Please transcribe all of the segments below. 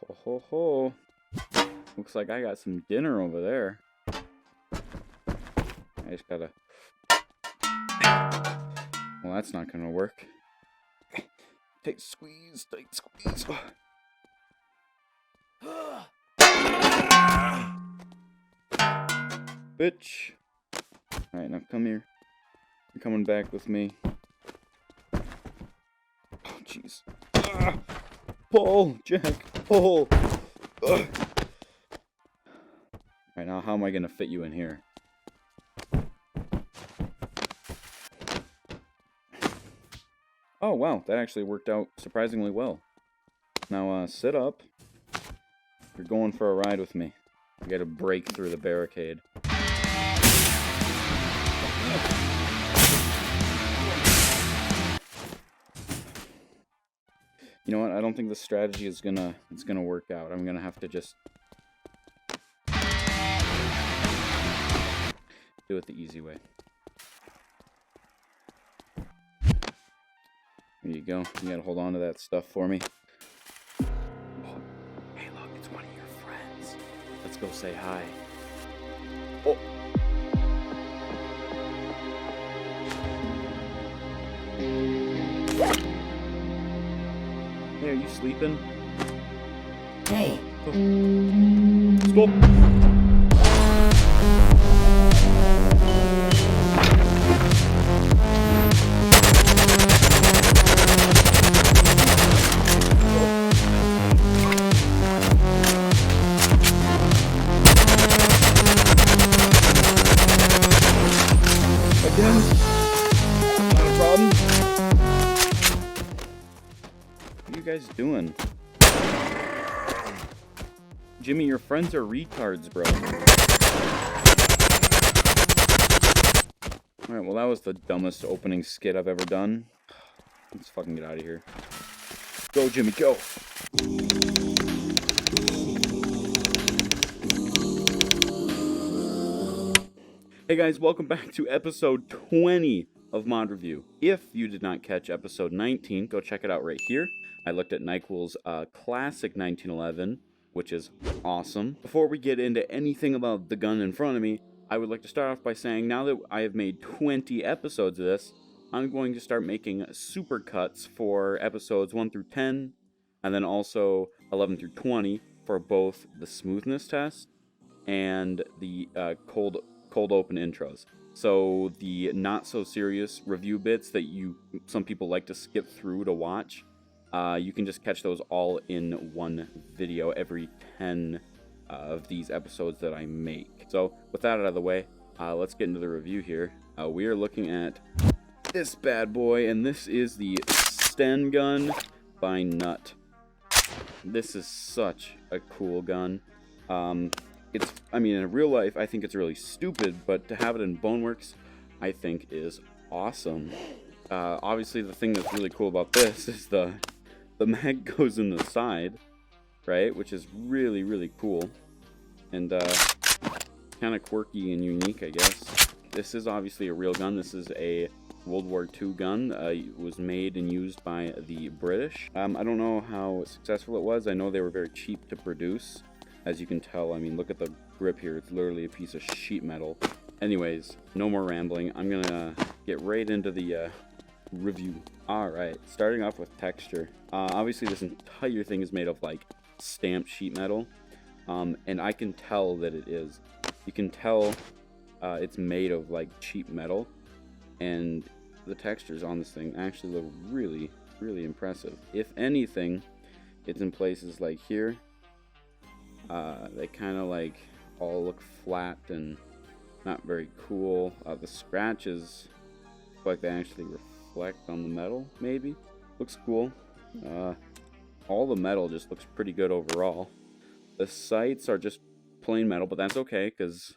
Ho ho ho. Looks like I got some dinner over there. I just gotta... Well, that's not gonna work. Tight squeeze, tight squeeze. Bitch. Alright, now come here. You're coming back with me. Oh, jeez. Pull, Jack, pull. Alright, now how am I gonna fit you in here? Oh, wow, that actually worked out surprisingly well. Now, sit up. You're going for a ride with me. You gotta break through the barricade. You know what? I don't think the strategy is gonna work out. I'm gonna have to just do it the easy way. There you go. You gotta hold on to that stuff for me. Oh, hey, look, it's one of your friends. Let's go say hi. Oh. Hey, are you sleeping? Hey. Stop. Again? Not a problem. What are you guys doing? Jimmy, your friends are retards, bro. Alright, well that was the dumbest opening skit I've ever done. Let's fucking get out of here. Go, Jimmy, go! Hey guys, welcome back to episode 20 of Mod Review. If you did not catch episode 19, go check it out right here. I looked at Nyquil's classic 1911, which is awesome. Before we get into anything about the gun in front of me, I would like to start off by saying now that I have made 20 episodes of this, I'm going to start making super cuts for episodes 1 through 10, and then also 11 through 20 for both the smoothness test and the cold open intros. So the not so serious review bits that some people like to skip through to watch, you can just catch those all in one video every 10 of these episodes that I make. So with that out of the way, let's get into the review here. We are looking at this bad boy, and this is the STEN gun by Nut. This is such a cool gun. I mean, in real life, I think it's really stupid, but to have it in Boneworks, I think is awesome. Obviously, the thing that's really cool about this is the mag goes in the side, right? Which is really, really cool. And kind of quirky and unique, I guess. This is obviously a real gun. This is a World War II gun. It was made and used by the British. I don't know how successful it was. I know they were very cheap to produce. As you can tell, I mean, look at the grip here. It's literally a piece of sheet metal. Anyways, no more rambling. I'm gonna get right into the review. Alright, starting off with texture. Obviously, this entire thing is made of, like, stamped sheet metal. And I can tell that it is. You can tell it's made of, like, cheap metal. And the textures on this thing actually look really, really impressive. If anything, it's in places like here. They kind of like all look flat and not very cool. The scratches look like they actually reflect on the metal, maybe. Looks cool. All the metal just looks pretty good overall. The sights are just plain metal, but that's okay because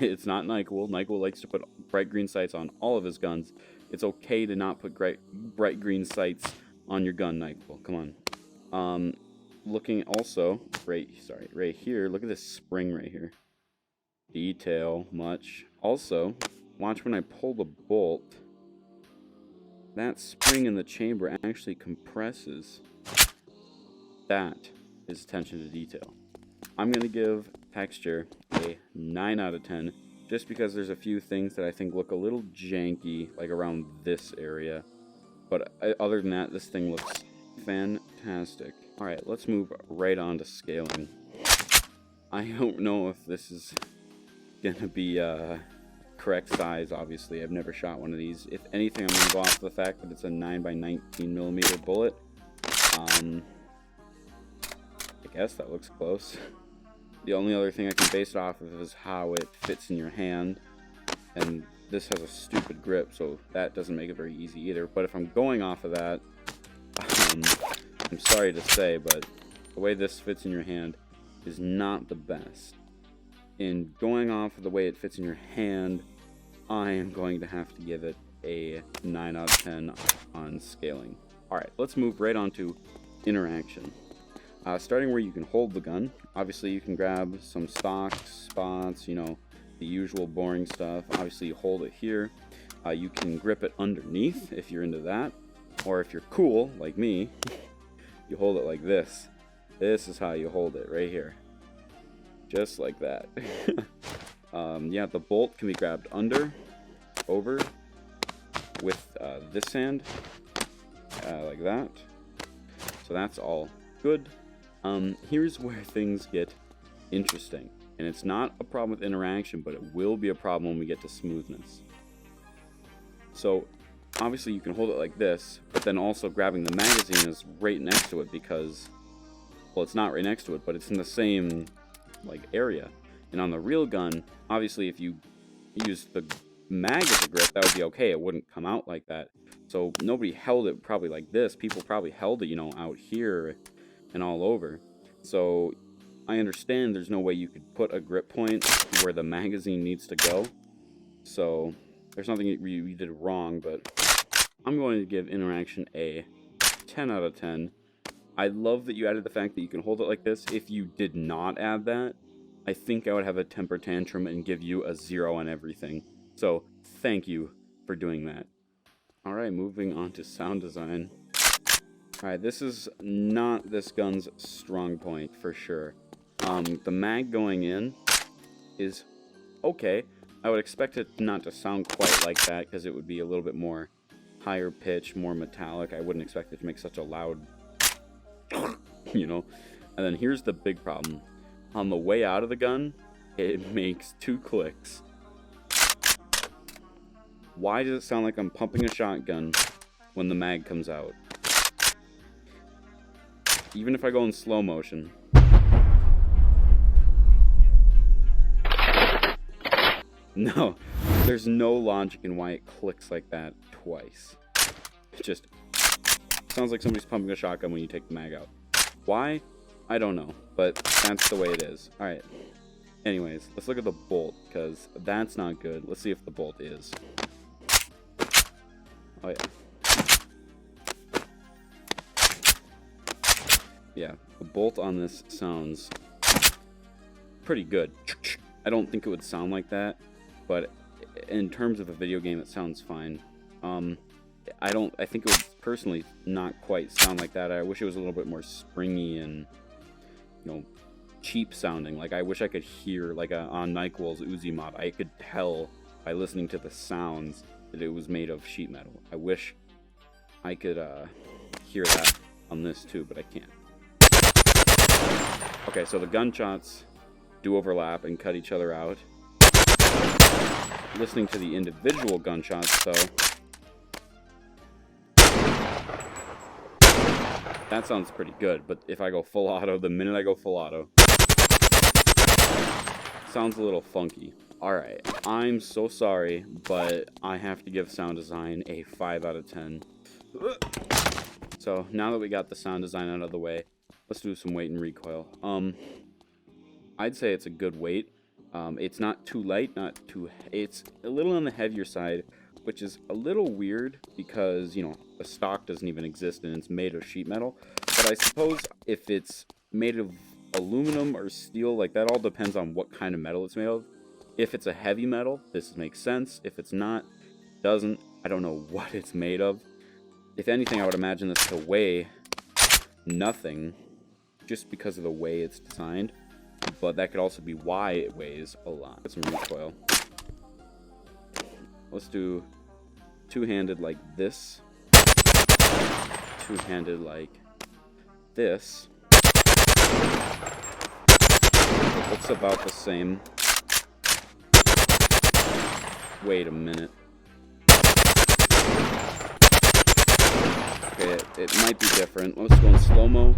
it's not Nyquil. Nyquil likes to put bright green sights on all of his guns. It's okay to not put bright green sights on your gun, Nyquil. Come on. Looking also, right here, look at this spring right here. Detail, much. Also, watch when I pull the bolt, that spring in the chamber actually compresses. That is attention to detail. I'm going to give texture a 9 out of 10, just because there's a few things that I think look a little janky, like around this area. But other than that, this thing looks fantastic. Alright, let's move right on to scaling. I don't know if this is going to be correct size, obviously. I've never shot one of these. If anything, I'm going to go off the fact that it's a 9x19mm bullet. I guess that looks close. The only other thing I can base it off of is how it fits in your hand. And this has a stupid grip, so that doesn't make it very easy either. But if I'm going off of that, I'm sorry to say, but the way this fits in your hand is not the best. In going off of the way it fits in your hand, I am going to have to give it a 9 out of 10 on scaling. Alright, let's move right on to interaction. Starting where you can hold the gun. Obviously you can grab some stock spots, you know, the usual boring stuff. Obviously you hold it here. You can grip it underneath if you're into that. Or if you're cool, like me, you hold it like this. This is how you hold it, right here. Just like that. Yeah, the bolt can be grabbed under, over, with this hand, like that. So that's all good. Here's where things get interesting. And it's not a problem with interaction, but it will be a problem when we get to smoothness. So, obviously you can hold it like this, but then also grabbing the magazine is right next to it because, well, it's not right next to it, but it's in the same, like, area. And on the real gun, obviously if you use the mag as a grip, that would be okay. It wouldn't come out like that. So nobody held it probably like this. People probably held it, you know, out here and all over. So I understand there's no way you could put a grip point where the magazine needs to go. So there's nothing you did wrong, but I'm going to give interaction a 10 out of 10. I love that you added the fact that you can hold it like this. If you did not add that, I think I would have a temper tantrum and give you a 0 on everything. So thank you for doing that. Alright, moving on to sound design. Alright, this is not this gun's strong point for sure. The mag going in is okay. I would expect it not to sound quite like that because it would be a little bit more higher pitch, more metallic. I wouldn't expect it to make such a loud, you know. And then here's the big problem. On the way out of the gun, it makes 2 clicks. Why does it sound like I'm pumping a shotgun when the mag comes out? Even if I go in slow motion. No, there's no logic in why it clicks like that twice. It just sounds like somebody's pumping a shotgun when you take the mag out. Why? I don't know, but that's the way it is. Alright. Anyways, let's look at the bolt, because that's not good. Let's see if the bolt is. Oh, yeah. Yeah, the bolt on this sounds pretty good. I don't think it would sound like that, but in terms of a video game, it sounds fine. I think it would personally not quite sound like that. I wish it was a little bit more springy and, you know, cheap sounding. Like, I wish I could hear, like, on Nyquil's Uzi mod, I could tell by listening to the sounds that it was made of sheet metal. I wish I could hear that on this too, but I can't. Okay, so the gunshots do overlap and cut each other out. Listening to the individual gunshots, though, that sounds pretty good, but if I go full auto, the minute I go full auto, sounds a little funky. Alright, I'm so sorry, but I have to give sound design a 5 out of 10. So, now that we got the sound design out of the way, let's do some weight and recoil. I'd say it's a good weight. It's not too light, it's a little on the heavier side, which is a little weird because, you know, the stock doesn't even exist and it's made of sheet metal. But I suppose if it's made of aluminum or steel, like, that all depends on what kind of metal it's made of. If it's a heavy metal, this makes sense. If it's not, doesn't. I don't know what it's made of. If anything, I would imagine this to weigh nothing. just because of the way it's designed, but that could also be why it weighs a lot. Get some recoil. Let's do two-handed like this, two-handed like this. It looks about the same. Wait a minute. Okay, it might be different. Let's go in slow-mo.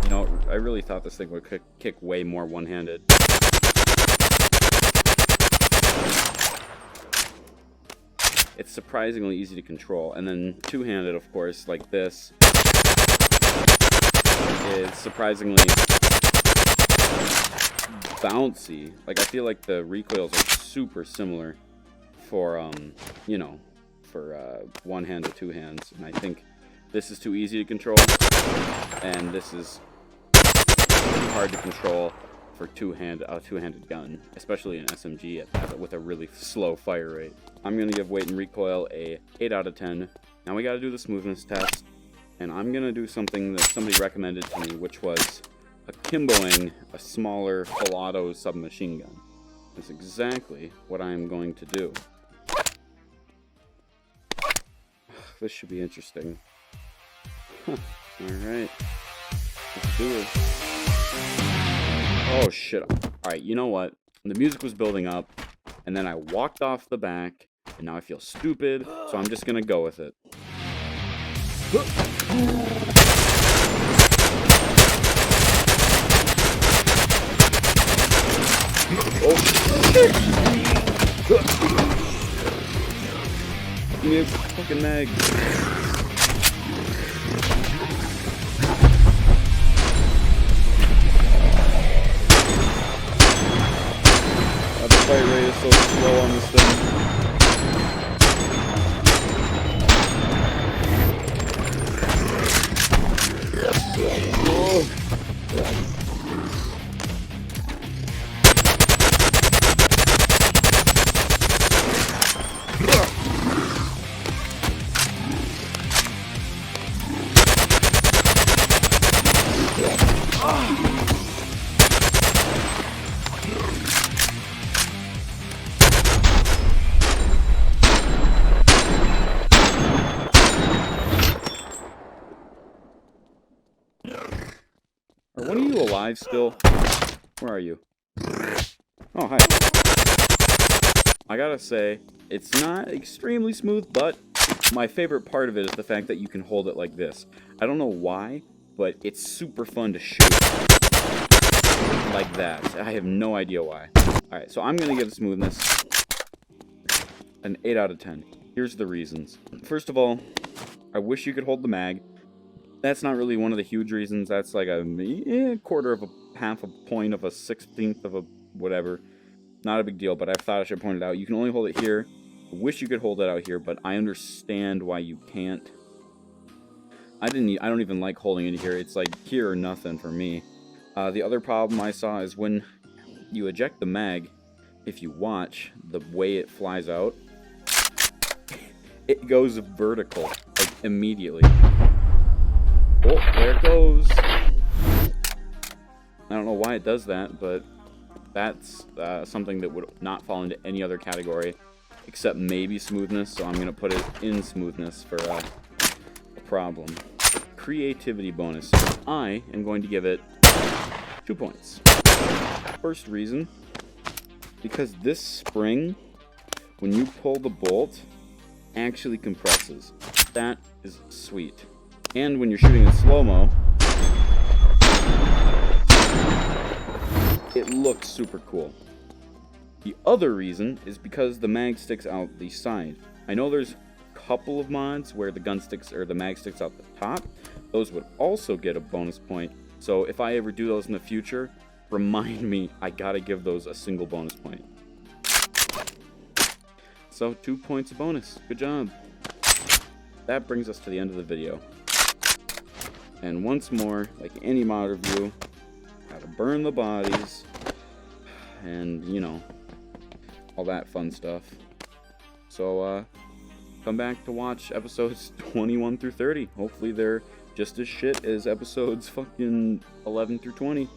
You know, I really thought this thing would kick way more one-handed. It's surprisingly easy to control. And then two-handed, of course, like this, is surprisingly bouncy. Like, I feel like the recoils are super similar for, you know, for one hand to two hands. And I think this is too easy to control, and this is too hard to control for a two-handed gun, especially an SMG at that, with a really slow fire rate. I'm gonna give weight and recoil a 8 out of 10. Now we gotta do the smoothness test, and I'm gonna do something that somebody recommended to me, which was akimboing a smaller full auto submachine gun. That's exactly what I'm going to do. This should be interesting. Alright. Let's do it. Oh shit. Alright, you know what? The music was building up, and then I walked off the back, and now I feel stupid, so I'm just gonna go with it. Oh shit! Give me a fucking mag. The fire rate is so slow on this thing. Oh. Are one of you alive still? Where are you? Oh, hi. I gotta say, it's not extremely smooth, but my favorite part of it is the fact that you can hold it like this. I don't know why, but it's super fun to shoot like that. I have no idea why. Alright, so I'm gonna give smoothness an 8 out of 10. Here's the reasons. First of all, I wish you could hold the mag. That's not really one of the huge reasons. That's like a quarter of a half a point of a 16th of a whatever. Not a big deal, but I thought I should point it out. You can only hold it here. I wish you could hold it out here, but I understand why you can't. I don't even like holding it here. It's like here or nothing for me. The other problem I saw is when you eject the mag, if you watch the way it flies out, it goes vertical, like immediately. Oh, there it goes. I don't know why it does that, but that's something that would not fall into any other category except maybe smoothness, so I'm going to put it in smoothness for a problem. Creativity bonus. I am going to give it 2 points. First reason, because this spring, when you pull the bolt, actually compresses. That is sweet. And when you're shooting in slow-mo, it looks super cool. The other reason is because the mag sticks out the side. I know there's a couple of mods where the gun sticks or the mag sticks out the top. Those would also get a bonus point. So if I ever do those in the future, remind me I gotta give those a single bonus point. So 2 points of bonus. Good job. That brings us to the end of the video. And once more, like any mod review, gotta burn the bodies, and, you know, all that fun stuff. So, come back to watch episodes 21 through 30. Hopefully they're just as shit as episodes fucking 11 through 20.